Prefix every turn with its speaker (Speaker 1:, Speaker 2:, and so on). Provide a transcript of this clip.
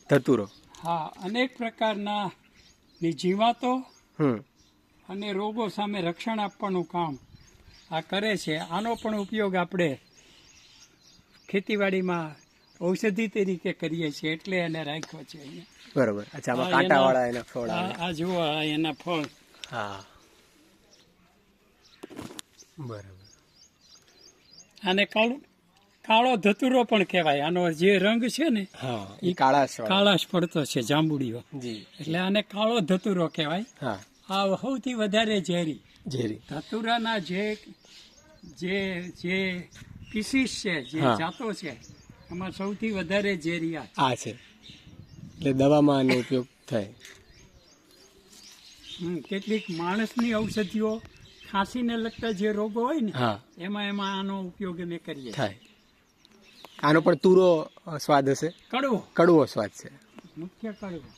Speaker 1: ધતુરો.
Speaker 2: હા, અનેક પ્રકારના ની જીવાતો
Speaker 1: હમ.
Speaker 2: અને રોગો સામે રક્ષણ આપવાનું કામ આ કરે છે. આનો પણ ઉપયોગ આપણે ખેતીવાડીમાં ઔષધિ તરીકે કરીએ છીએ, એટલે એને રાખ્યો છે અહીંયા.
Speaker 1: બરોબર. અચ્છા, આમાં
Speaker 2: આ
Speaker 1: કાંટાવાળા એના ફળ
Speaker 2: આ
Speaker 1: આવે.
Speaker 2: આ જુઓ, આ એના ફળ.
Speaker 1: હા, બરાબર.
Speaker 2: આને કાળો ધતુરો પણ કહેવાય. આનો જે રંગ છે ને
Speaker 1: હા, એ કાળાશ.
Speaker 2: કાળાશ પડતો છે, જાંબુડીઓ,
Speaker 1: જી.
Speaker 2: એટલે આને કાળો ધતુરો કહેવાય.
Speaker 1: હા,
Speaker 2: આ સૌથી વધારે ઝેરી
Speaker 1: ઝેરી.
Speaker 2: ધતુરાના જે જે જે પીસીસ છે, જે
Speaker 1: હા.
Speaker 2: જાતો છે, એમાં સૌથી વધારે ઝેરી આ છે.
Speaker 1: આ છે, એટલે દવામાં આનો ઉપયોગ થાય.
Speaker 2: કેટલીક માણસની ઔષધિઓ, ખાંસીને લગતા જે રોગો હોય ને,
Speaker 1: હા,
Speaker 2: એમાં આનો ઉપયોગ અમે કરીએ.
Speaker 1: થાય. આનો પણ તુરો સ્વાદ હશે,
Speaker 2: કડવો,
Speaker 1: કડવો સ્વાદ છે.
Speaker 2: મુખ્ય કડવો.